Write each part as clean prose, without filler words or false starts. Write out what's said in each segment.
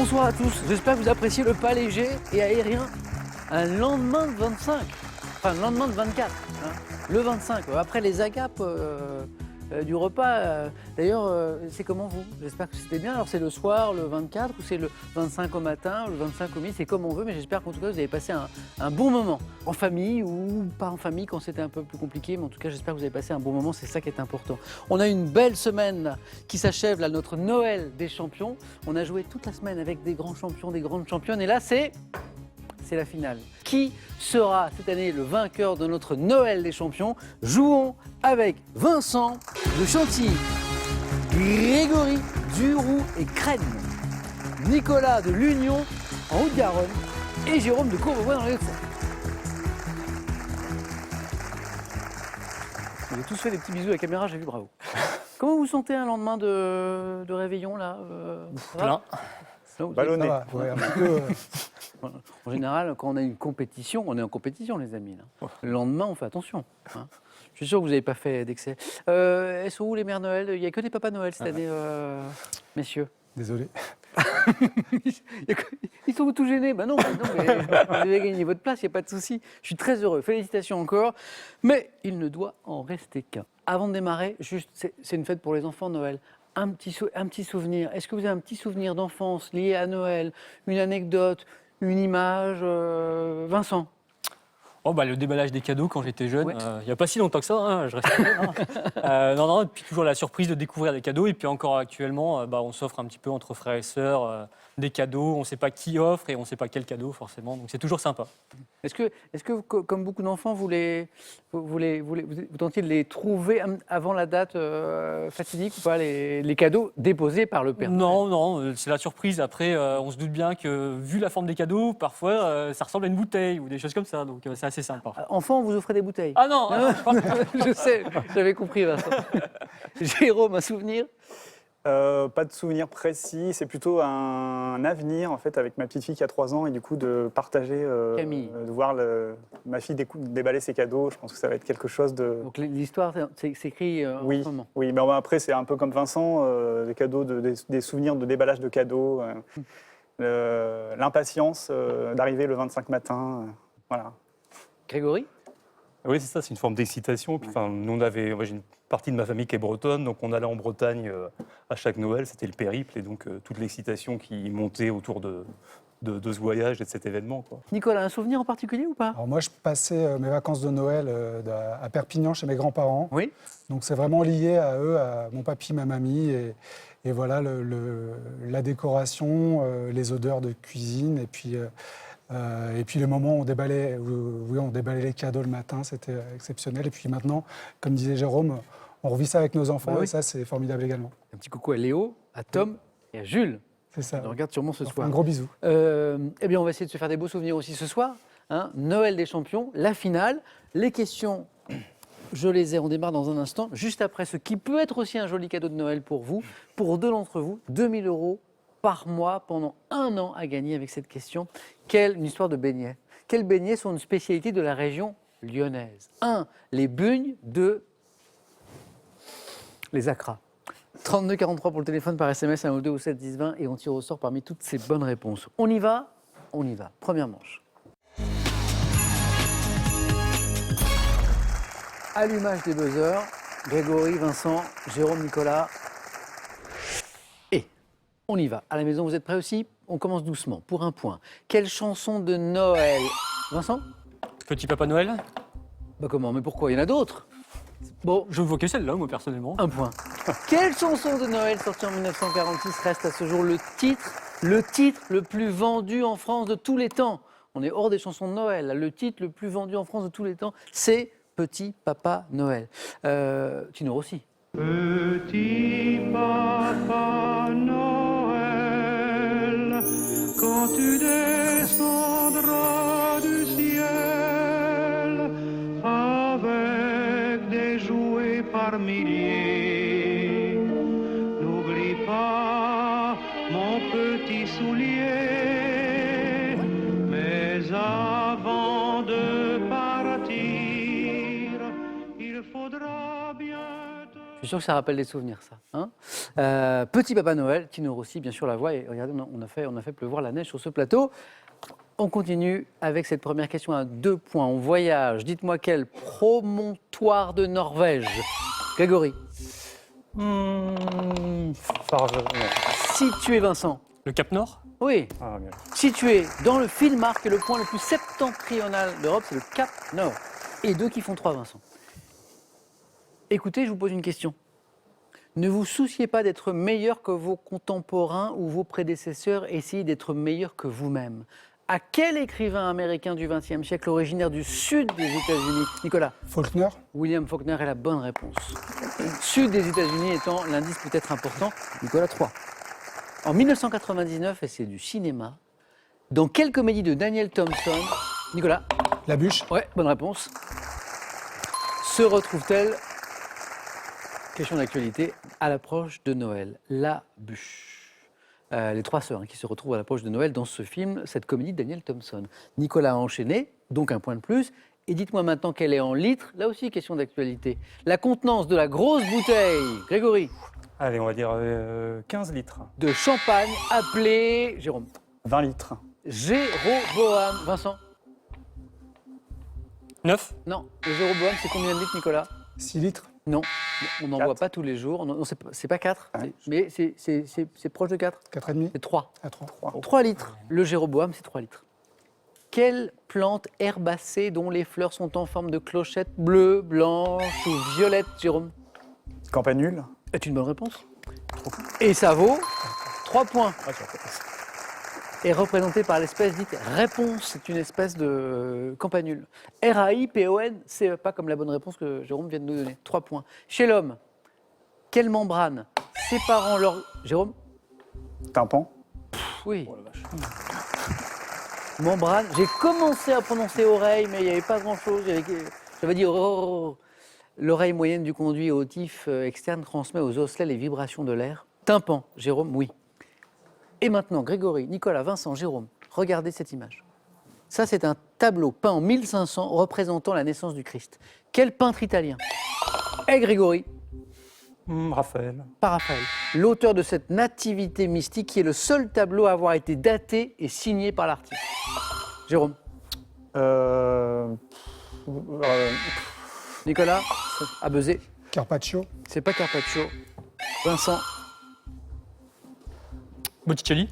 Bonsoir à tous, j'espère que vous appréciez le pas léger et aérien. Un lendemain de 25, enfin le lendemain de 24, hein, le 25, après les agapes du repas. D'ailleurs, c'est comment vous? J'espère que c'était bien. Alors c'est le soir, le 24, ou c'est le 25 au matin, le 25 au midi, c'est comme on veut, mais j'espère qu'en tout cas vous avez passé un bon moment, en famille ou pas en famille quand c'était un peu plus compliqué, mais en tout cas j'espère que vous avez passé un bon moment, c'est ça qui est important. On a une belle semaine qui s'achève, là, notre Noël des champions. On a joué toute la semaine avec des grands champions, des grandes championnes, et là c'est la finale. Qui sera cette année le vainqueur de notre Noël des champions? Jouons avec Vincent de Chantilly, Grégory Duroux et Crène, Nicolas de l'Union en Haute-Garonne et Jérôme de Courbevoie dans les Hauts-de-Seine. Vous avez tous fait des petits bisous à la caméra, j'ai vu, bravo. Comment vous vous sentez un lendemain de réveillon là Plein. Ballonné. Ouais, un petit peu, En général, quand on a une compétition, on est en compétition, les amis. Là. Le lendemain, on fait attention. Hein. Je suis sûr que vous n'avez pas fait d'excès. Elles sont où les mères Noël? Il n'y a que des papas Noël cette année, messieurs. désolé. Ils sont tout gênés. Ben non, mais vous avez gagné votre place, il n'y a pas de souci. Je suis très heureux. Félicitations encore. Mais il ne doit en rester qu'un. Avant de démarrer, juste, c'est une fête pour les enfants, Noël. Un petit souvenir. Est-ce que vous avez un petit souvenir d'enfance lié à Noël? Une anecdote, une image, Vincent? Oh bah, le déballage des cadeaux quand j'étais jeune, Ouais. il n'y a pas si longtemps que ça, hein, je reste jeune. Hein. Non, puis toujours la surprise de découvrir des cadeaux. Et puis encore actuellement, on s'offre un petit peu entre frères et sœurs des cadeaux. On ne sait pas qui offre et on ne sait pas quel cadeau forcément. Donc c'est toujours sympa. Est-ce que comme beaucoup d'enfants, vous tentiez de les trouver avant la date fatidique ou pas, les cadeaux déposés par le père? Non, c'est la surprise. Après, on se doute bien que vu la forme des cadeaux, parfois ça ressemble à une bouteille ou des choses comme ça. Donc c'est assez simple. Enfant, vous offrez des bouteilles? Ah non, Je sais, j'avais compris, Vincent. Jérôme, un souvenir? Pas de souvenir précis, c'est plutôt un avenir en fait avec ma petite fille qui a 3 ans et du coup de partager, Camille. de voir ma fille déballer ses cadeaux. Je pense que ça va être quelque chose de. Donc l'histoire s'écrit en Oui, ce moment. oui, mais après c'est un peu comme Vincent, des cadeaux, des souvenirs de déballage de cadeaux, l'impatience d'arriver le 25 matin, voilà. Grégory? Oui, c'est ça, c'est une forme d'excitation. Puis, nous, j'ai une partie de ma famille qui est bretonne, donc on allait en Bretagne à chaque Noël, c'était le périple, et donc toute l'excitation qui montait autour de ce voyage et de cet événement, quoi. Nicolas, un souvenir en particulier ou pas? Alors moi, je passais mes vacances de Noël à Perpignan chez mes grands-parents. Oui. Donc c'est vraiment lié à eux, à mon papy, ma mamie. Et voilà, la décoration, les odeurs de cuisine. Et puis le moment où on déballait les cadeaux le matin, c'était exceptionnel. Et puis maintenant, comme disait Jérôme, on revit ça avec nos enfants. Bah oui. Et ça, c'est formidable également. Un petit coucou à Léo, à Tom et à Jules. C'est ça. On regarde sûrement ce soir. Un gros bisou. Eh bien, on va essayer de se faire des beaux souvenirs aussi ce soir. Hein. Noël des champions, la finale. Les questions, je les ai. On démarre dans un instant. Juste après ce qui peut être aussi un joli cadeau de Noël pour vous. Pour 2 d'entre vous, 2 000 € par mois pendant 1 an à gagner avec cette question. Une histoire de beignets. Quels beignets sont une spécialité de la région lyonnaise? 1. Les bugnes. 2. Les acras. 32 43 pour le téléphone, par SMS, 1 ou 2 ou 7 10 20 et on tire au sort parmi toutes ces bonnes réponses. On y va? On y va. Première manche. Allumage des buzzers. Grégory, Vincent, Jérôme, Nicolas. Et on y va. À la maison, vous êtes prêts aussi? On commence doucement, pour un point. Quelle chanson de Noël? Vincent? Petit Papa Noël. Bah comment? Mais pourquoi? Il y en a d'autres. Bon, Je vois que celle-là, moi personnellement. un point. Quelle chanson de Noël sortie en 1946 reste à ce jour le titre le plus vendu en France de tous les temps? On est hors des chansons de Noël. Le titre le plus vendu en France de tous les temps, c'est Petit Papa Noël. Tino Rossi. Petit Papa Noël, quand tu descendras du ciel avec des jouets par milliers, n'oublie pas mon petit soulier, mais avant de partir, il faudra bien te... suis sûr que ça rappelle des souvenirs, ça. Hein. Petit Papa Noël, Tino Rossi, bien sûr, la voix. Et regardez, on a fait pleuvoir la neige sur ce plateau. On continue avec cette première question à 2 points. On voyage. Dites-moi quel promontoire de Norvège. Grégory. Non. Situé, Vincent. Le Cap Nord? Oui. Ah, merde. Situé dans le Finnmark, qui est le point le plus septentrional d'Europe, c'est le Cap Nord. Et 2 qui font 3, Vincent. Écoutez, je vous pose une question. Ne vous souciez pas d'être meilleur que vos contemporains ou vos prédécesseurs, essayez d'être meilleur que vous-même. À quel écrivain américain du XXe siècle, originaire du sud des États-Unis, Nicolas? Faulkner. William Faulkner est la bonne réponse. Sud des États-Unis étant l'indice peut-être important. Nicolas, 3. En 1999, et c'est du cinéma, dans quelle comédie de Daniel Thompson, Nicolas? La bûche. Ouais, bonne réponse. Se retrouve-t-elle, question d'actualité, à l'approche de Noël? La bûche. Les 3 sœurs qui se retrouvent à l'approche de Noël dans ce film, cette comédie de Daniel Thompson. Nicolas a enchaîné, donc un point de plus. Et dites-moi maintenant qu'elle est en litres. Là aussi, question d'actualité. La contenance de la grosse bouteille, Grégory, Allez, on va dire 15 litres. de champagne appelée, Jérôme, 20 litres. Jéroboam. Vincent? 9? Non, le Jéroboam, c'est combien de litres, Nicolas? 6 litres. Non, on n'en 4. voit pas tous les jours. Non, c'est pas 4, mais c'est proche de 4. 4,5. C'est 3. À 3. 3 litres. Le Jéroboam, c'est 3 litres. Quelle plante herbacée dont les fleurs sont en forme de clochette bleue, blanche ou violette, Jérôme? Campanule. Est une bonne réponse. Et ça vaut 3 points. Est représenté par l'espèce dite réponse. C'est une espèce de campanule. R-A-I-P-O-N-C-E, pas comme la bonne réponse que Jérôme vient de nous donner. 3 points. Chez l'homme, quelle membrane séparant leur... Jérôme? Tympan. Oui. Membrane. J'ai commencé à prononcer oreille, mais il n'y avait pas grand-chose. J'avais dit oh. L'oreille moyenne du conduit auditif externe transmet aux osselets les vibrations de l'air. Tympan. Jérôme, oui. Et maintenant, Grégory, Nicolas, Vincent, Jérôme, regardez cette image. Ça, c'est un tableau peint en 1500 représentant la naissance du Christ. Quel peintre italien? Et Grégory? Raphaël. Pas Raphaël. L'auteur de cette nativité mystique qui est le seul tableau à avoir été daté et signé par l'artiste. Jérôme? Nicolas? À buzzer. Carpaccio. C'est pas Carpaccio. Vincent? Botticelli?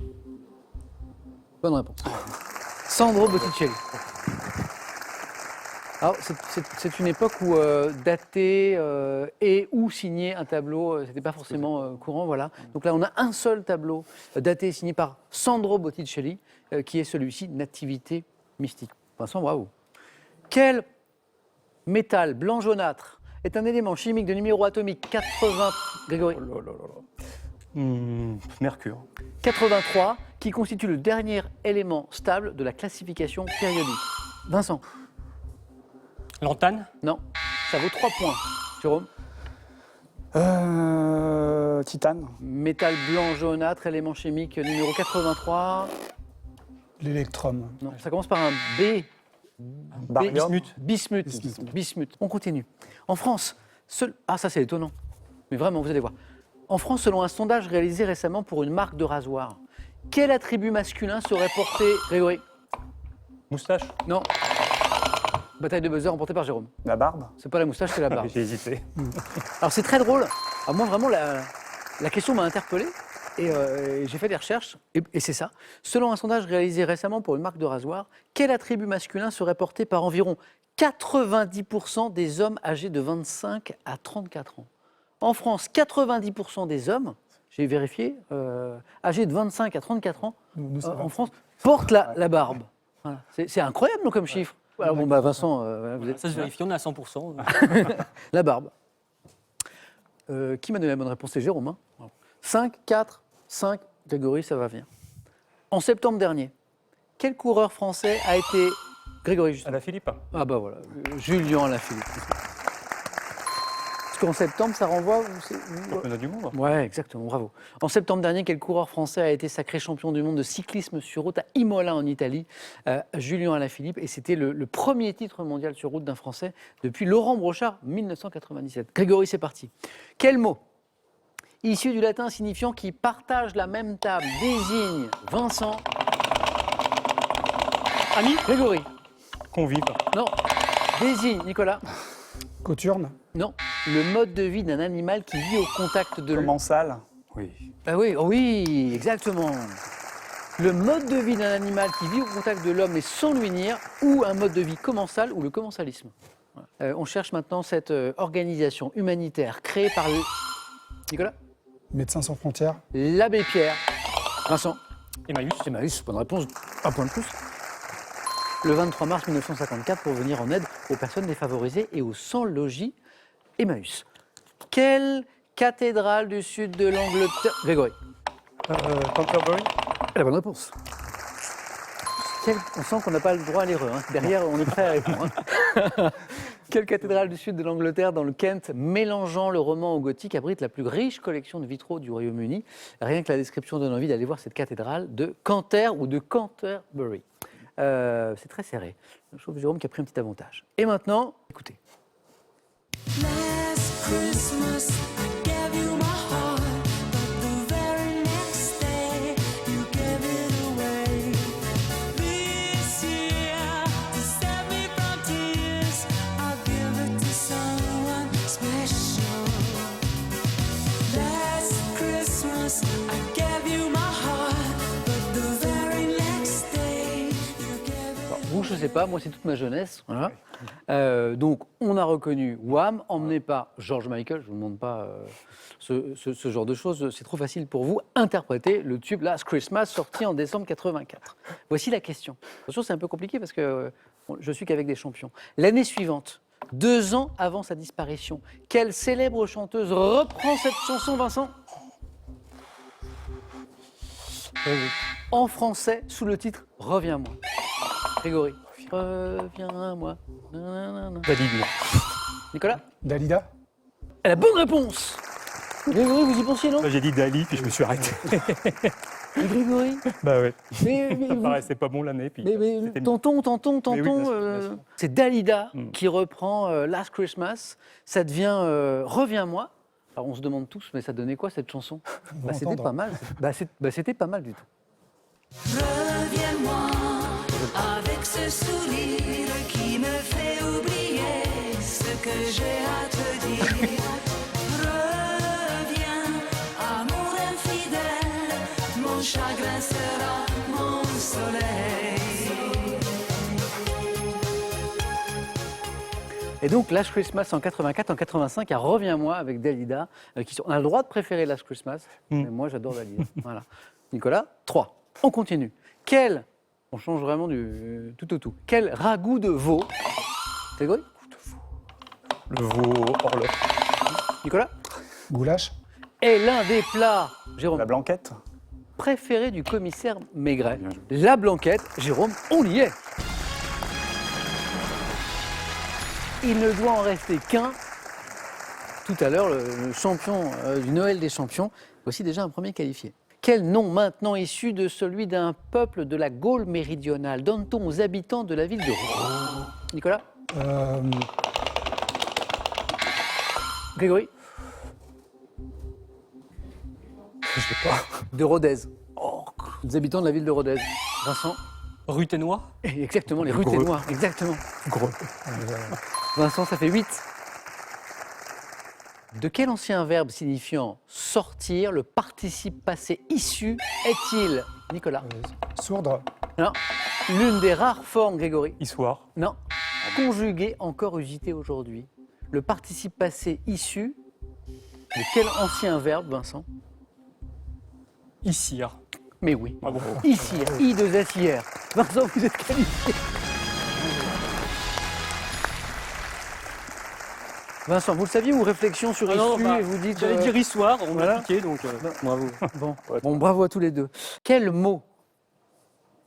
Bonne réponse. Sandro Botticelli. Alors, c'est une époque où dater et ou signer un tableau, c'était pas forcément courant, voilà. Donc là, on a un seul tableau daté et signé par Sandro Botticelli, qui est celui-ci, Nativité mystique. Vincent, bravo. Quel métal blanc jaunâtre est un élément chimique de numéro atomique 80... Grégory? Mercure. 83, qui constitue le dernier élément stable de la classification périodique. Vincent? Lantane? Non, ça vaut 3 points. Jérôme? Titane. Métal blanc jaunâtre, élément chimique numéro 83. L'électrum. Non, ça commence par un B. Barium. Bismuth. Bismuth. On continue. En France, ah ça c'est étonnant, mais vraiment, vous allez voir. En France, selon un sondage réalisé récemment pour une marque de rasoir, quel attribut masculin serait porté, Grégory? Moustache. Non. Bataille de buzzer remportée par Jérôme. La barbe. C'est pas la moustache, c'est la barbe. J'ai hésité. Alors c'est très drôle. Alors, moi vraiment, la question m'a interpellé et j'ai fait des recherches et c'est ça. Selon un sondage réalisé récemment pour une marque de rasoir, quel attribut masculin serait porté par environ 90% des hommes âgés de 25 à 34 ans? En France, 90% des hommes, j'ai vérifié, âgés de 25 à 34 ans, en France, portent la barbe. Voilà. C'est incroyable non, comme chiffre. Alors, bon, bah, Vincent, vous êtes... Ça se vérifie, on est à 100%. La barbe. Qui m'a donné la bonne réponse? C'est Jérôme. 5, 4, 5, Grégory, ça va venir. En septembre dernier, quel coureur français a été... Grégory, justement. Alaphilippe. Ah bah voilà, Julien Alaphilippe. qu'en septembre, ça renvoie Championnat du monde. Ouais, exactement, bravo. En septembre dernier, quel coureur français a été sacré champion du monde de cyclisme sur route à Imola en Italie? Julien Alaphilippe, et c'était le premier titre mondial sur route d'un Français depuis Laurent Brochard, 1997. Grégory, c'est parti. Quel mot, issu du latin signifiant qui partage la même table, désigne Vincent? Ami? Grégory? Convive. Non. Désigne, Nicolas? Coturne. Non. Le mode de vie d'un animal qui vit au contact de l'homme. Commensal. Oui. Ah oui, oh oui, exactement. Le mode de vie d'un animal qui vit au contact de l'homme et sans lui nuire, ou un mode de vie commensal, ou le commensalisme. On cherche maintenant cette organisation humanitaire créée par Nicolas? Médecins sans frontières. L'abbé Pierre. Vincent? Emmaüs. Bonne réponse, un point de plus. Le 23 mars 1954 pour venir en aide aux personnes défavorisées et aux sans-logis. Emmaüs. Quelle cathédrale du sud de l'Angleterre? Grégory? Canterbury. La bonne réponse. On sent qu'on n'a pas le droit à l'erreur. Hein. Derrière, on est prêt à répondre. Hein. Quelle cathédrale du sud de l'Angleterre, dans le Kent, mélangeant le roman au gothique, abrite la plus riche collection de vitraux du Royaume-Uni? Rien que la description donne envie d'aller voir cette cathédrale de Canter ou de Canterbury. C'est très serré. Je trouve Jérôme qui a pris un petit avantage. Et maintenant, écoutez. Last Christmas, I gave you my heart, but the very next day, you gave it away. This year, to save me from tears, I'll give it to someone special. Last Christmas, I gave you my heart, but the very next day, you gave it. Vous, je ne sais pas, moi c'est toute ma jeunesse. Voilà. Donc on a reconnu Wham, emmené par George Michael, je ne vous demande pas ce genre de choses, c'est trop facile pour vous. Interpréter le tube Last Christmas sorti en décembre 84. Voici la question. Attention, c'est un peu compliqué parce que je suis qu'avec des champions. L'année suivante, 2 ans avant sa disparition, quelle célèbre chanteuse reprend cette chanson, Vincent? En français, sous le titre Reviens-moi. Grégory. Reviens-moi. Nanana. Dalida. Nicolas? Dalida. La bonne réponse. Grégory, vous y pensiez, non? J'ai dit Dali, puis je me suis arrêté. Et Grégory? Bah ouais. Mais Ça paraissait pas bon l'année. Puis c'était une- tentons. Mais oui, bien sûr, bien sûr. C'est Dalida qui reprend Last Christmas. Ça devient Reviens-moi. Alors on se demande tous, mais ça donnait quoi cette chanson? C'était entendre. pas mal. C'était pas mal du tout. Reviens-moi avec ce sourire qui me fait oublier ce que j'ai à te dire. Reviens, amour infidèle, mon chagrin sera mon soleil. Et donc Last Christmas en 84, en 85, à Reviens-moi avec Dalida. On a le droit de préférer Last Christmas, mais moi j'adore Dalida. Voilà. Nicolas, 3. On continue. On change vraiment du tout au tout. Quel ragoût de veau? Grégory? Le veau horloge. Nicolas? Goulash. Est l'un des plats, Jérôme, La blanquette. préférés du commissaire Maigret. Bien joué. La blanquette. Jérôme, on y est. Il ne doit en rester qu'un. Tout à l'heure, le champion du Noël des champions. Voici déjà un premier qualifié. Quel nom maintenant issu de celui d'un peuple de la Gaule méridionale donne-t-on aux habitants de la ville de Rouen? Nicolas? Grégory? Je sais pas. De Rodez. Oh, les habitants de la ville de Rodez. Vincent? Ruténois. Exactement, les Greux. Ruténois. Exactement. Gros. Vincent, ça fait 8. De quel ancien verbe signifiant sortir le participe passé issu est-il? Nicolas? Sourdre. Non. L'une des rares formes, Grégory? Histoire. Non. Conjugué encore usité aujourd'hui. Le participe passé issu de quel ancien verbe, Vincent? Issir. Mais oui. Bravo. Ici, I2SIR. Vincent, vous êtes qualifié. Vincent, vous le saviez ou réflexion sur Ah non, issu bah, et vous dites... J'allais dire histoire, on voilà. m'a piqué, donc bravo. Bon, bravo à tous les deux. Quel mot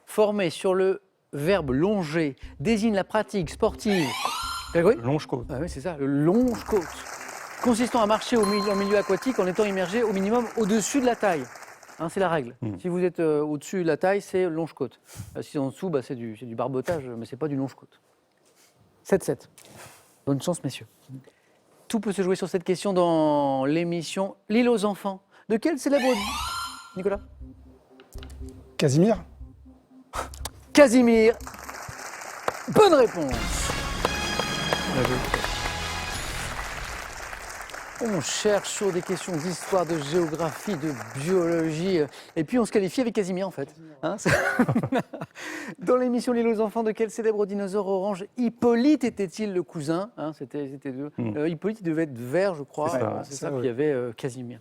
formé sur le verbe longer désigne la pratique sportive? Grégory? Longe-côte. Ah oui, c'est ça, le longe-côte. consistant à marcher en milieu aquatique en étant immergé au minimum au-dessus de la taille. Hein, c'est la règle. Si vous êtes au-dessus de la taille, c'est longe-côte. Si en dessous, c'est du barbotage, mais c'est pas du longe-côte. 7-7. Bonne chance, messieurs. Tout peut se jouer sur cette question dans l'émission L'île aux enfants. De quel célèbre... Nicolas? Casimir. Casimir. Bonne réponse. On cherche sur des questions d'histoire, de géographie, de biologie. Et puis on se qualifie avec Casimir en fait. Hein, dans l'émission L'île aux enfants, de quel célèbre dinosaure orange Hippolyte était-il le cousin? Hein, c'était Hippolyte il devait être vert, je crois. C'est ça. Puis il y avait Casimir.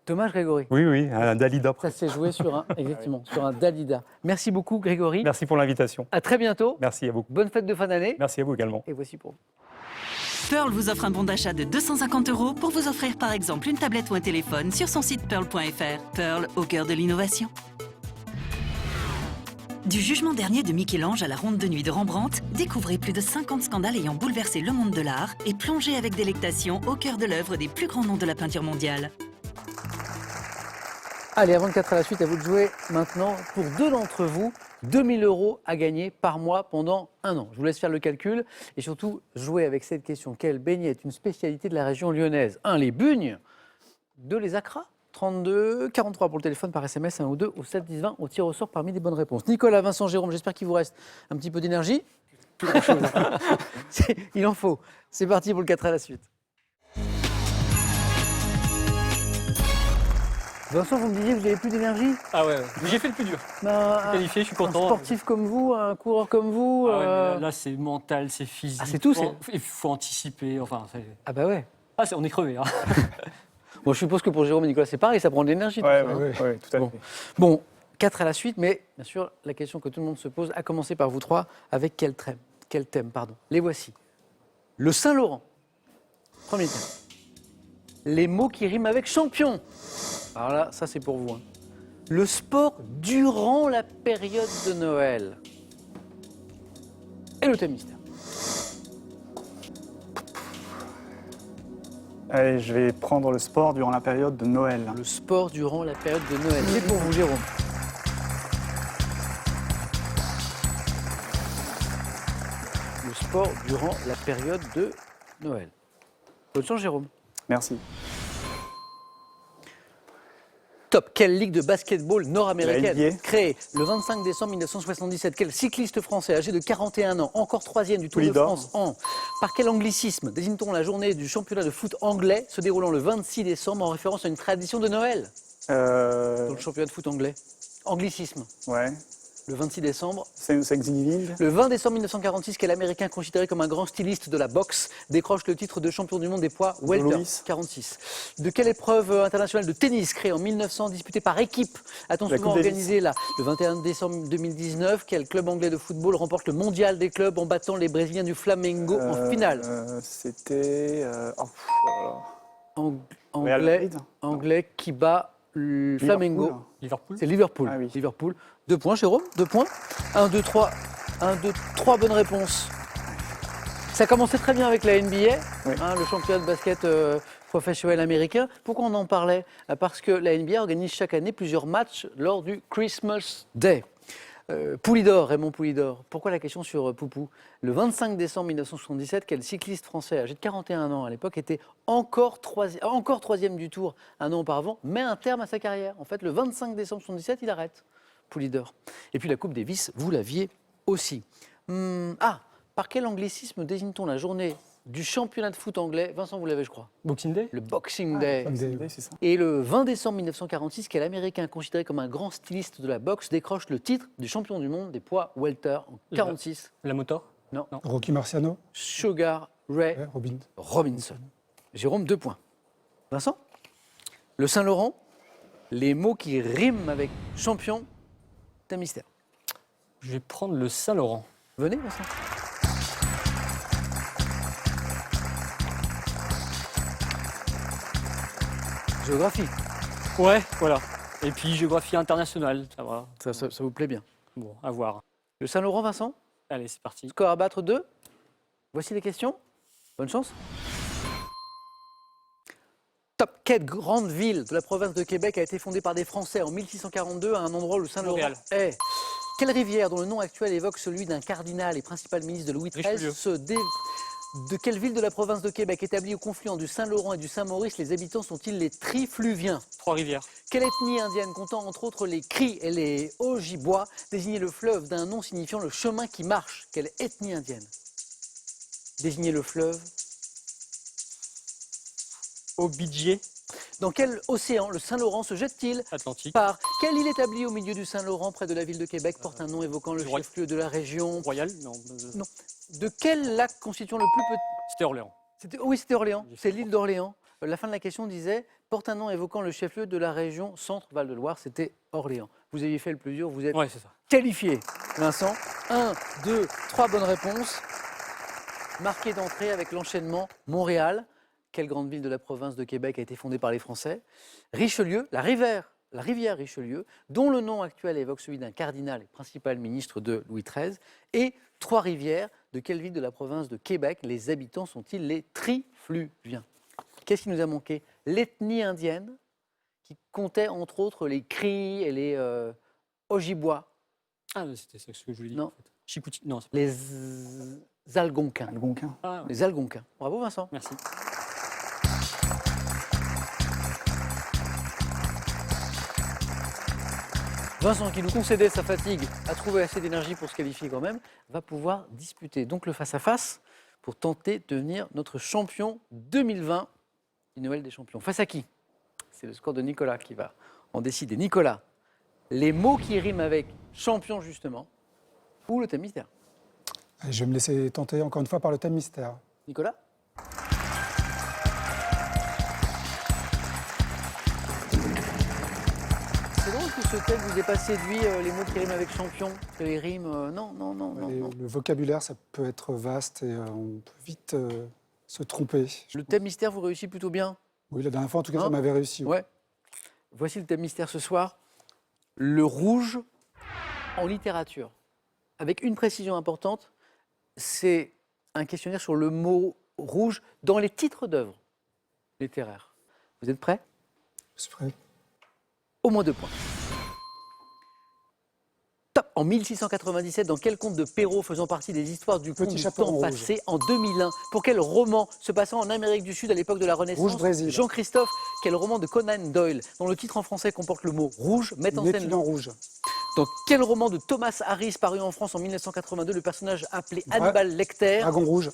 Dommage, Grégory. Oui, un Dalida. Ça s'est joué sur un Dalida. Merci beaucoup, Grégory. Merci pour l'invitation. À très bientôt. Merci à vous. Bonne fête de fin d'année. Merci à vous également. Et voici pour vous. Pearl vous offre un bon d'achat de 250 € pour vous offrir par exemple une tablette ou un téléphone sur son site pearl.fr. Pearl au cœur de l'innovation. Du jugement dernier de Michel-Ange à la ronde de nuit de Rembrandt, découvrez plus de 50 scandales ayant bouleversé le monde de l'art et plongez avec délectation au cœur de l'œuvre des plus grands noms de la peinture mondiale. Allez, avant de 4 à la suite, à vous de jouer maintenant pour 2 d'entre vous. 2 000 € à gagner par mois pendant 1 an. Je vous laisse faire le calcul et surtout jouer avec cette question. Quel beignet est une spécialité de la région lyonnaise? 1. Les bugnes. 2. Les acras. 32, 43 pour le téléphone par SMS, 1 ou 2 au 7 10 20. On tire au sort parmi des bonnes réponses. Nicolas, Vincent, Jérôme, j'espère qu'il vous reste un petit peu d'énergie. Plus grand-chose. Il en faut. C'est parti pour le 4 à la suite. Vincent, vous me disiez que vous n'avez plus d'énergie? Ah ouais, j'ai fait le plus dur. Qualifié, je suis Un content. sportif comme vous, un coureur comme vous. Ah ouais, mais là, c'est mental, c'est physique. Ah, c'est tout, Il faut anticiper. Enfin, Ah bah ouais. on est crevé. Hein. Bon, je suppose que pour Jérôme et Nicolas, c'est pareil, ça prend de l'énergie. tout ça, hein. Ouais, tout à Bon. fait. Bon, 4 à la suite, mais bien sûr, la question que tout le monde se pose, à commencer par vous trois, avec quel thème, pardon. Les voici. Le Saint-Laurent. Premier thème. Les mots qui riment avec champion. Alors là, ça c'est pour vous. Hein. Le sport durant la période de Noël. Et le thème mystère. Allez, je vais prendre le sport durant la période de Noël. Le sport durant la période de Noël. C'est pour vous, Jérôme. Le sport durant la période de Noël. Bonne chance, Jérôme. Merci. Top. Quelle ligue de basketball nord-américaine La NBA. créée le 25 décembre 1977? Quel cycliste français âgé de 41 ans, encore 3e du Tour de Poulidor. France par quel anglicisme désigne-t-on la journée du championnat de foot anglais se déroulant le 26 décembre en référence à une tradition de Noël? Dans le championnat de foot anglais. Anglicisme. Ouais. Le 26 décembre. Thanksgiving. Le 20 décembre 1946, quel Américain considéré comme un grand styliste de la boxe décroche le titre de champion du monde des poids welter? Louis. 46. De quelle épreuve internationale de tennis créée en 1900, disputée par équipe, a-t-on La souvent Coupe Davis. organisé là? Le 21 décembre 2019, quel club anglais de football remporte le mondial des clubs en battant les Brésiliens du Flamengo en finale? C'était. Real Anglais, Madrid. anglais qui bat le Flamengo. Liverpool. C'est Liverpool. Ah oui. Liverpool. 2 points, Jérôme. 2 points. 1, 2, 3. 1, 2, 3 bonnes réponses. Ça commençait très bien avec la NBA, Oui. le championnat de basket professionnel américain. Pourquoi on en parlait? Parce que la NBA organise chaque année plusieurs matchs lors du Christmas Day. Poulidor, Raymond Poulidor. Pourquoi la question sur Poupou? Le 25 décembre 1977, quel cycliste français âgé de 41 ans à l'époque était encore troisième du Tour un an auparavant, met un terme à sa carrière. En fait, le 25 décembre 1977, il arrête. Poulidor. Et puis la Coupe Davis, vous l'aviez aussi. Par quel anglicisme désigne-t-on la journée du championnat de foot anglais? Vincent, vous l'avez, je crois. Boxing Day. Le Boxing Day. C'est ça. Et le 20 décembre 1946, quel Américain considéré comme un grand styliste de la boxe décroche le titre du champion du monde des poids welter en 46? La motor. Rocky Marciano. Sugar Ray Ouais, Robin. Robinson. Jérôme, 2 points. Vincent? Le Saint-Laurent, les mots qui riment avec champion, c'est un mystère. Je vais prendre le Saint-Laurent. Venez, Vincent. Géographie, Ouais, voilà. Et puis géographie internationale, ça va. ça vous plaît bien. Bon, à voir. Le Saint-Laurent, Vincent? Allez, c'est parti. Score à battre 2. Voici les questions. Bonne chance. Top. Quelle grande ville de la province de Québec a été fondée par des Français en 1642 à un endroit où le Saint-Laurent Montréal. est? Quelle rivière, dont le nom actuel évoque celui d'un cardinal et principal ministre de Louis Richelieu. XIII, de quelle ville de la province de Québec, établie au confluent du Saint-Laurent et du Saint-Maurice, les habitants sont-ils les Trifluviens? Trois-Rivières. Quelle ethnie indienne, comptant entre autres les Cris et les Ojibwa, désignait le fleuve d'un nom signifiant le chemin qui marche? Quelle ethnie indienne désignait le fleuve? Obidjié. Dans quel océan le Saint-Laurent se jette-t-il? Atlantique. Par quelle île établie au milieu du Saint-Laurent, près de la ville de Québec, porte un nom évoquant le Roy- chef-lieu de la région? Royal. Non. Non. De quel lac constituant le plus petit? C'était Orléans. Oui, c'était Orléans. C'est l'île d'Orléans. La fin de la question disait porte un nom évoquant le chef-lieu de la région Centre-Val de Loire. C'était Orléans. Vous aviez fait le plus dur. Vous êtes Ouais, c'est ça. qualifié. Vincent, 1, 2, 3 bonnes réponses. Marqué d'entrée avec l'enchaînement Montréal. Quelle grande ville de la province de Québec a été fondée par les Français? Richelieu, la rivière Richelieu, dont le nom actuel évoque celui d'un cardinal et principal ministre de Louis XIII. Et Trois-Rivières, de quelle ville de la province de Québec les habitants sont-ils les Trifluviens? Qu'est-ce qui nous a manqué? L'ethnie indienne, qui comptait entre autres les Cris et les Ojibwa, Ah, mais c'était ça ce que je voulais dire. Non. En fait. Chicoutimi. Non, c'est pas. les Algonquins. Algonquin. Ah, ouais. Les Algonquins. Bravo Vincent. Merci. Vincent, qui nous concédait sa fatigue, a trouvé assez d'énergie pour se qualifier quand même, va pouvoir disputer donc le face-à-face pour tenter de devenir notre champion 2020 du Noël des champions. Face à qui? C'est le score de Nicolas qui va en décider. Nicolas, les mots qui riment avec champion justement, ou le thème mystère? Je vais me laisser tenter encore une fois par le thème mystère. Nicolas? C'est drôle que ce thème vous ait pas séduit, les mots qui riment avec champion, que les rimes, non. Le vocabulaire, ça peut être vaste et on peut vite se tromper. Le thème mystère vous réussit plutôt bien. Oui, la dernière fois, en tout cas, Hein? ça m'avait réussi. oui. Ouais. Voici le thème mystère ce soir. Le rouge en littérature. Avec une précision importante, c'est un questionnaire sur le mot rouge dans les titres d'œuvres littéraires. Vous êtes prêts? C'est vrai. Au moins 2 points. Top. En 1697, dans quel conte de Perrault faisant partie des histoires du conte Petit du chaperon temps rouge. passé en 2001? Pour quel roman se passant en Amérique du Sud à l'époque de la Renaissance? Rouge Brésil. Jean-Christophe, quel roman de Conan Doyle, dont le titre en français comporte le mot rouge, met en Une scène étude en rouge. Dans quel roman de Thomas Harris paru en France en 1982, le personnage appelé Hannibal Lecter Dragon rouge.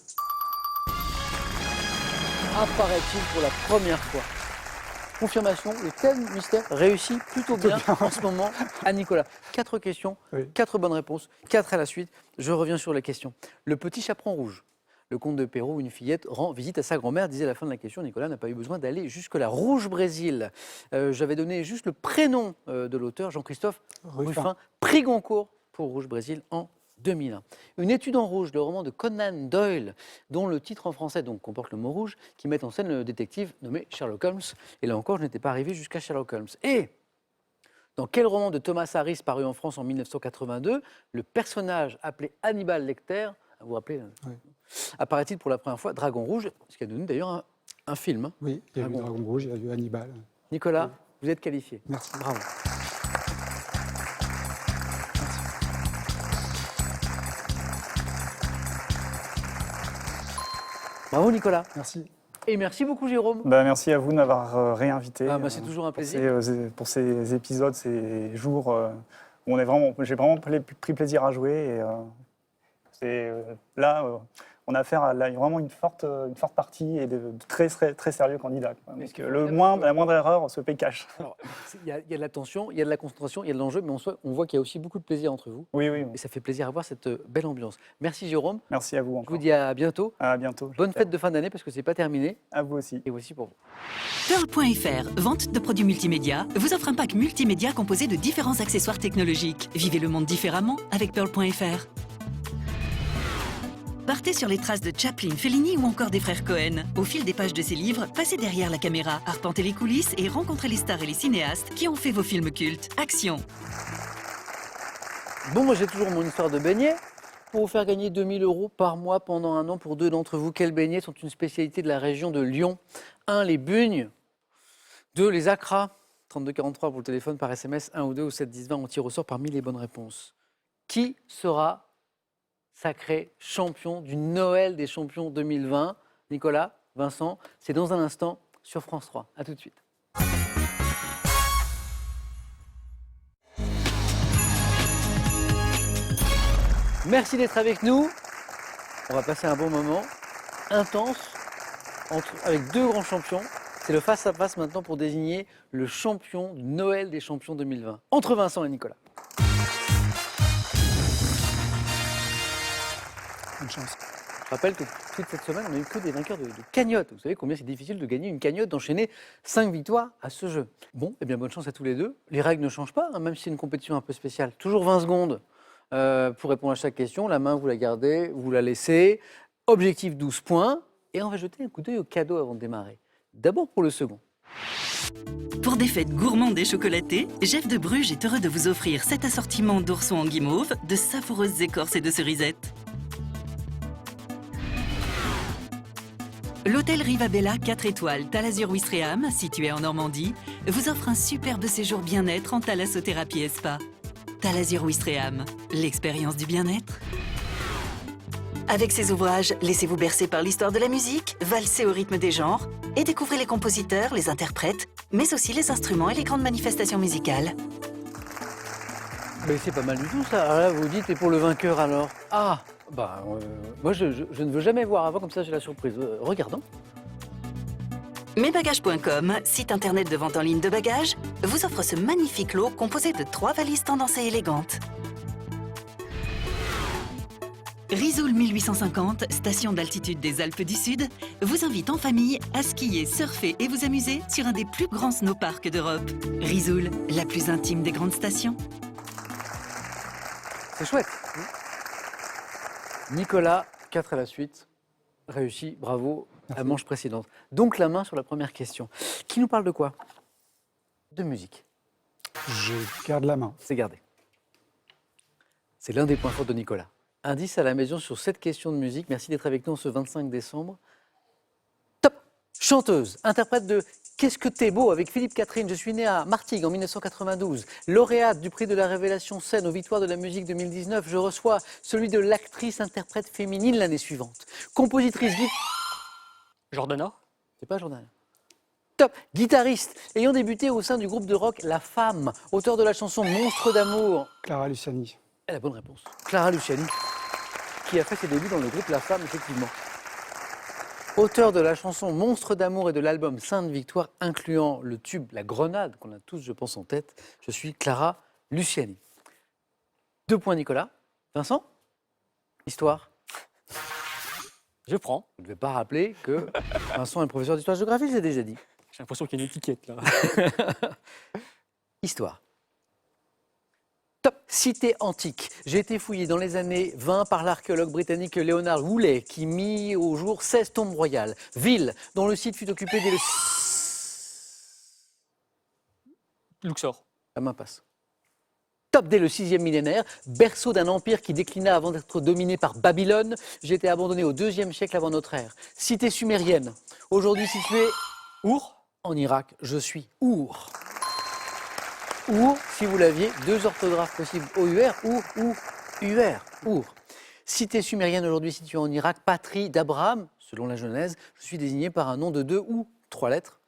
apparaît-il pour la première fois? Confirmation, le thème mystère réussit plutôt bien en ce moment à Nicolas. 4 questions, Oui. 4 bonnes réponses, 4 à la suite. Je reviens sur les questions. Le petit chaperon rouge. Le conte de Perrault où une fillette rend visite à sa grand-mère, disait à la fin de la question. Nicolas n'a pas eu besoin d'aller jusque-là. Rouge Brésil. J'avais donné juste le prénom de l'auteur, Jean-Christophe Ruffin, prix Goncourt pour Rouge Brésil en 2001. Une étude en rouge, le roman de Conan Doyle, dont le titre en français donc comporte le mot rouge, qui met en scène le détective nommé Sherlock Holmes. Et là encore, je n'étais pas arrivé jusqu'à Sherlock Holmes. Et dans quel roman de Thomas Harris paru en France en 1982, le personnage appelé Hannibal Lecter, vous vous rappelez, Oui. apparaît-il pour la première fois Dragon Rouge, ce qui a donné d'ailleurs un film. Hein. Oui, il y a eu Dragon. Dragon rouge, il y a eu Hannibal. Nicolas, vous êtes qualifié. Merci. Bravo. Bravo Nicolas. Merci. Et merci beaucoup Jérôme. Bah, merci à vous de m'avoir réinvité. C'est toujours un pour plaisir. pour ces épisodes, ces jours où j'ai vraiment pris plaisir à jouer. Et, on a affaire à vraiment une forte partie et de très sérieux candidats. Quoi. Parce que la moindre erreur se paye cash. Alors, il y a de la tension, il y a de la concentration, il y a de l'enjeu, mais on voit qu'il y a aussi beaucoup de plaisir entre vous. Oui, oui. Et ça fait plaisir à voir cette belle ambiance. Merci Jérôme. Merci à vous Je encore. vous dis à bientôt. À bientôt. Bonne j'espère. fête de fin d'année parce que c'est pas terminé. À vous aussi. Et voici pour vous. Pearl.fr, vente de produits multimédia, vous offre un pack multimédia composé de différents accessoires technologiques. Vivez le monde différemment avec Pearl.fr. Partez sur les traces de Chaplin, Fellini ou encore des frères Cohen. Au fil des pages de ces livres, passez derrière la caméra, arpentez les coulisses et rencontrez les stars et les cinéastes qui ont fait vos films cultes. Action! Bon, moi j'ai toujours mon histoire de beignet pour vous faire gagner 2000 € par mois pendant un an pour 2 d'entre vous. Quels beignets sont une spécialité de la région de Lyon? 1, les bugnes. 2, les ACRA. 3243 pour le téléphone, par SMS, 1 ou 2 ou 7 10 20. On tire au sort parmi les bonnes réponses. Qui sera sacré champion du Noël des champions 2020? Nicolas, Vincent, c'est dans un instant sur France 3. À tout de suite. Merci d'être avec nous. On va passer un bon moment intense avec deux grands champions. C'est le face-à-face maintenant pour désigner le champion du Noël des champions 2020. Entre Vincent et Nicolas. Bonne chance. Je rappelle que toute cette semaine, on n'a eu que des vainqueurs de cagnotte. Vous savez combien c'est difficile de gagner une cagnotte, d'enchaîner 5 victoires à ce jeu. Bon, eh bien bonne chance à tous les deux. Les règles ne changent pas, hein, même si c'est une compétition un peu spéciale. Toujours 20 secondes pour répondre à chaque question. La main, vous la gardez, vous la laissez. Objectif 12 points. Et on va jeter un coup d'œil au cadeau avant de démarrer. D'abord pour le second. Pour des fêtes gourmandes et chocolatées, Jeff de Bruges est heureux de vous offrir cet assortiment d'oursons en guimauve, de savoureuses écorces et de cerisettes. L'hôtel Rivabella 4 étoiles Talazur Ouistreham, situé en Normandie, vous offre un superbe séjour bien-être en thalassothérapie et spa. Talazur Ouistreham, l'expérience du bien-être. Avec ses ouvrages, laissez-vous bercer par l'histoire de la musique, valsez au rythme des genres et découvrez les compositeurs, les interprètes, mais aussi les instruments et les grandes manifestations musicales. Mais c'est pas mal du tout ça. Alors là, vous dites, et pour le vainqueur alors? Ah, bah, moi je ne veux jamais voir avant, comme ça j'ai la surprise. Regardons. Mesbagages.com, site internet de vente en ligne de bagages, vous offre ce magnifique lot composé de 3 valises tendance et élégantes. Risoul 1850, station d'altitude des Alpes du Sud, vous invite en famille à skier, surfer et vous amuser sur un des plus grands snowparks d'Europe. Risoul, la plus intime des grandes stations. C'est chouette. Nicolas, 4 à la suite. Réussi, bravo, la manche précédente. Donc la main sur la première question. Qui nous parle de quoi? De musique. Je garde la main. C'est gardé. C'est l'un des points forts de Nicolas. Indice à la maison sur cette question de musique. Merci d'être avec nous ce 25 décembre. Top. Chanteuse, interprète de Qu'est-ce que t'es beau avec Philippe Catherine. Je suis née à Martigues en 1992. Lauréate du prix de la Révélation scène aux Victoires de la musique 2019. Je reçois celui de l'actrice-interprète féminine l'année suivante. Compositrice, Jordana. c'est pas journal. Top. Guitariste, ayant débuté au sein du groupe de rock La Femme, auteur de la chanson Monstre d'amour. Clara Luciani. Et la bonne réponse. Clara Luciani, qui a fait ses débuts dans le groupe La Femme, effectivement. Auteur de la chanson Monstre d'amour et de l'album Sainte Victoire, incluant le tube La Grenade, qu'on a tous, je pense, en tête. Je suis Clara Luciani. 2 points, Nicolas. Vincent, histoire. Je prends. Vous ne devez pas rappeler que Vincent est professeur d'histoire-géographie, je l'ai déjà dit. J'ai l'impression qu'il y a une étiquette là. Histoire. Top. Cité antique. J'ai été fouillé dans les années 20 par l'archéologue britannique Leonard Woolley, qui mit au jour 16 tombes royales. Ville dont le site fut occupé dès le... Luxor. La main passe. Top. Dès le 6e millénaire, berceau d'un empire qui déclina avant d'être dominé par Babylone. J'ai été abandonné au 2e siècle avant notre ère. Cité sumérienne. Aujourd'hui située Our. en Irak. Je suis Our. Our, si vous l'aviez, 2 orthographes possibles, O-U-R ou U-R, Our. Cité sumérienne aujourd'hui située en Irak, patrie d'Abraham, selon la Genèse, je suis désigné par un nom de 2 ou 3 lettres,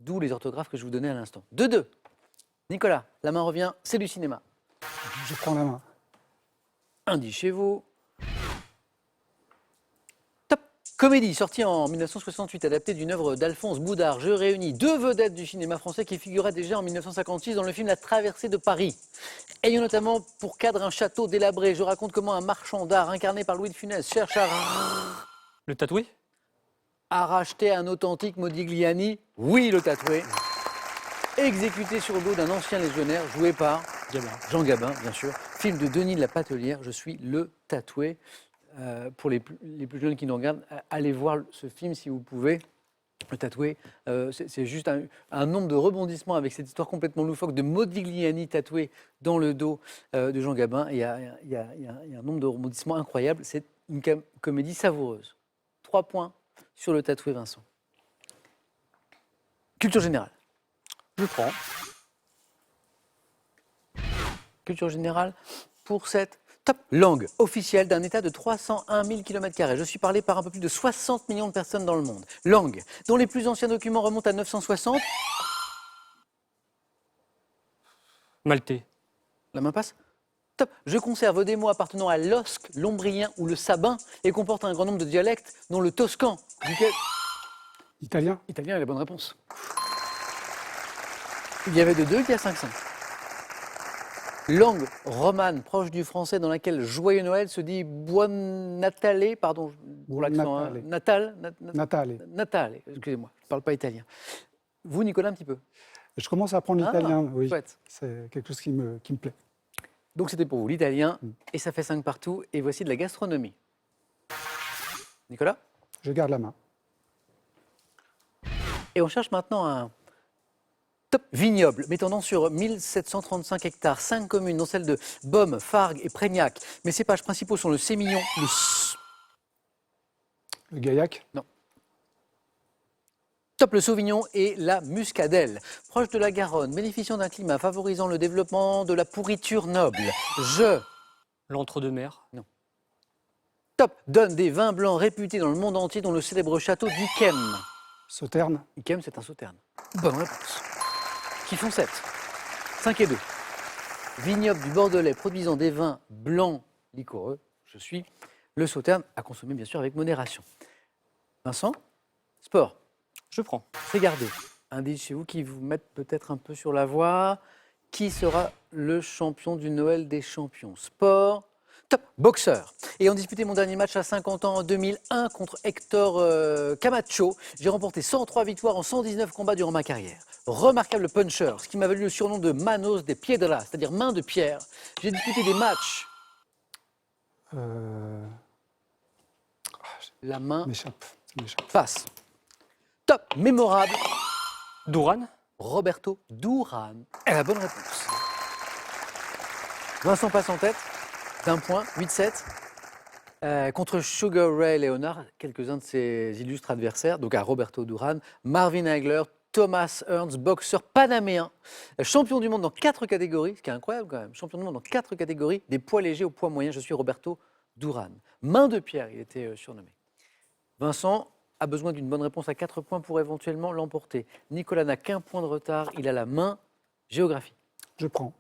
d'où les orthographes que je vous donnais à l'instant. 2-2. Nicolas, la main revient, c'est du cinéma. Je prends la main. Indice chez vous. Top. Comédie, sortie en 1968, adaptée d'une œuvre d'Alphonse Boudard. Je réunis 2 vedettes du cinéma français qui figuraient déjà en 1956 dans le film La Traversée de Paris. Ayant notamment pour cadre un château délabré, je raconte comment un marchand d'art incarné par Louis de Funès cherche Le tatoué. à racheter un authentique Modigliani. Oui, le tatoué. Exécuté sur le dos d'un ancien légionnaire, joué par Gabin. Jean Gabin, bien sûr. Film de Denis de la Patelière, je suis le tatoué. Pour les plus jeunes qui nous regardent, allez voir ce film si vous pouvez. Le tatoué, c'est juste un nombre de rebondissements avec cette histoire complètement loufoque de Modigliani tatoué dans le dos de Jean Gabin. Il y a un nombre de rebondissements incroyables. C'est une comédie savoureuse. 3 points sur le tatoué, Vincent. Culture générale. Je prends. Culture générale pour cette top langue officielle d'un État de 301 000 km². Je suis parlé par un peu plus de 60 millions de personnes dans le monde. Langue dont les plus anciens documents remontent à 960. Maltais. La main passe. Top. Je conserve des mots appartenant à l'osque, l'ombrien ou le sabin et comporte un grand nombre de dialectes, dont le toscan. Duquel... Italien. Italien est la bonne réponse. Il y avait de 2, il y a 5-5. Langue romane proche du français dans laquelle Joyeux Noël se dit Buon Natale, pardon pour l'accent, hein. Natale. Natale. Natale. Natale, excusez-moi, je ne parle pas italien. Vous, Nicolas, un petit peu. Je commence à apprendre l'italien, oui. Chouette. C'est quelque chose qui me plaît. Donc c'était pour vous l'italien, et ça fait 5 partout, et voici de la gastronomie. Nicolas? Je garde la main. Et on cherche maintenant un top vignoble, m'étendant sur 1735 hectares, 5 communes, dont celles de Beaume, Fargues et Prégnac. Mes cépages principaux sont le sémillon, Le gaillac. le sauvignon et la muscadelle. Proche de la Garonne, bénéficiant d'un climat favorisant le développement de la pourriture noble. L'entre-deux-mer. Donne des vins blancs réputés dans le monde entier, dont le célèbre château d'Yquem. Sauterne. Yquem, c'est un sauterne. Bonne réponse. Qui font 7. 5 et 2. Vignoble du Bordelais produisant des vins blancs liquoreux. Je suis le sauterne à consommer bien sûr avec modération. Vincent, sport. Je prends. C'est gardé. Indice chez vous qui vous mettent peut-être un peu sur la voie. Qui sera le champion du Noël des champions? Sport. Boxeur. Ayant disputé mon dernier match à 50 ans en 2001 contre Hector Camacho, j'ai remporté 103 victoires en 119 combats durant ma carrière. Remarquable puncher, ce qui m'a valu le surnom de Manos de Piedra, c'est-à-dire main de pierre. J'ai disputé des matchs. La main M'échappe. passe. Mémorable. Douran. Roberto Duran est la bonne réponse. Vincent passe en tête d'un point, 8-7. Contre Sugar Ray Leonard, quelques-uns de ses illustres adversaires, donc à Roberto Duran, Marvin Hagler, Thomas Ernst, boxeur panaméen, champion du monde dans 4 catégories, ce qui est incroyable quand même, champion du monde dans 4 catégories, des poids légers au poids moyen, je suis Roberto Duran. Main de pierre, il était surnommé. Vincent a besoin d'une bonne réponse à 4 points pour éventuellement l'emporter. Nicolas n'a qu'un point de retard, il a la main géographie. Je prends.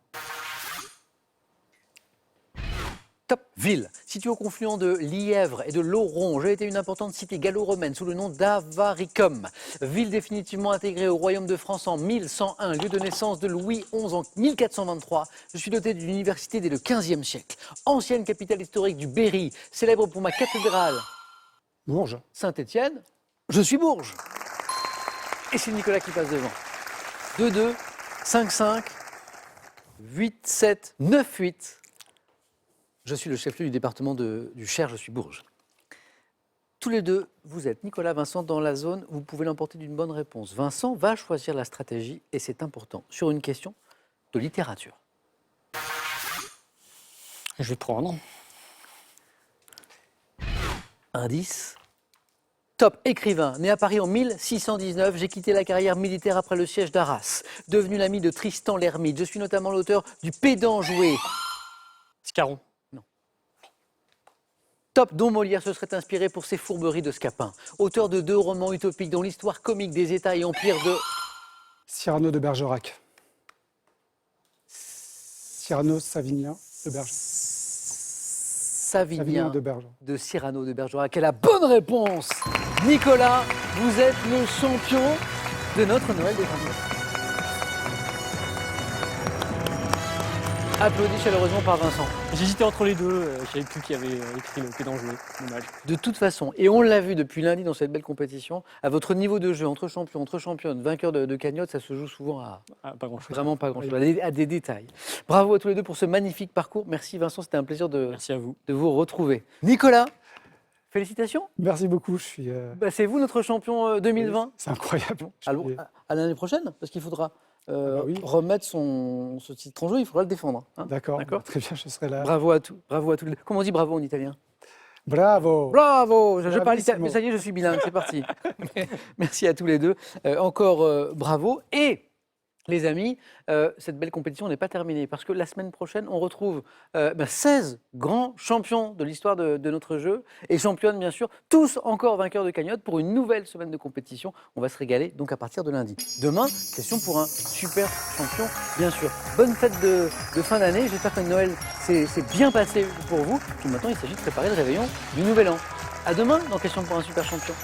Ville, située au confluent de Lièvre et de l'Auronge, a été une importante cité gallo-romaine sous le nom d'Avaricum. Ville définitivement intégrée au royaume de France en 1101, lieu de naissance de Louis XI en 1423. Je suis doté d'une université dès le XVe siècle. Ancienne capitale historique du Berry, célèbre pour ma cathédrale Bourges. Saint-Étienne. Je suis Bourges. Et c'est Nicolas qui passe devant. 2-2, 5-5, 8-7, 9-8. Je suis le chef-lieu du département du Cher, je suis Bourges. Tous les deux, vous êtes Nicolas, Vincent, dans la zone où vous pouvez l'emporter d'une bonne réponse. Vincent va choisir la stratégie, et c'est important, sur une question de littérature. Je vais prendre. Indice. Écrivain, né à Paris en 1619, j'ai quitté la carrière militaire après le siège d'Arras. Devenu l'ami de Tristan l'Hermite, je suis notamment l'auteur du Pédant joué. Scarron. Dont Molière se serait inspiré pour ses fourberies de Scapin. Auteur de 2 romans utopiques dont l'histoire comique des États et empires de... Cyrano de Bergerac. Cyrano Savinien de Bergerac. Savinien de Bergerac. de Cyrano de Bergerac. Quelle la bonne réponse. Nicolas, vous êtes le champion de notre Noël des champions. Applaudi chaleureusement par Vincent. J'hésitais entre les deux. Je savais plus qui avait écrit le Pédant joué. Dommage. De toute façon, et on l'a vu depuis lundi dans cette belle compétition, à votre niveau de jeu, entre champions, entre championnes, vainqueurs de cagnotte, ça se joue souvent à Pas grand-chose. vraiment pas grand-chose, à des détails. Bravo à tous les deux pour ce magnifique parcours. Merci Vincent, c'était un plaisir de Merci à vous. vous retrouver. Nicolas, félicitations. Merci beaucoup. Je suis. C'est vous notre champion 2020. C'est incroyable. Je Alors, suis- à l'année prochaine, parce qu'il faudra oui. remettre ce titre en jeu, il faudra le défendre. hein. D'accord. D'accord. Très bien, je serai là. Bravo à tous les deux. Comment on dit bravo en italien? Bravo. Bravo. Je parle Bravissimo. italien, mais ça y est, je suis bilingue, c'est parti. Merci à tous les deux. Encore bravo. Et Les amis, cette belle compétition n'est pas terminée parce que la semaine prochaine, on retrouve 16 grands champions de l'histoire de notre jeu et championnes, bien sûr, tous encore vainqueurs de cagnotte pour une nouvelle semaine de compétition. On va se régaler donc à partir de lundi. Demain, question pour un super champion, bien sûr. Bonne fête de fin d'année. J'espère que Noël s'est bien passé pour vous. Puis maintenant, il s'agit de préparer le réveillon du Nouvel An. À demain dans Question pour un super champion.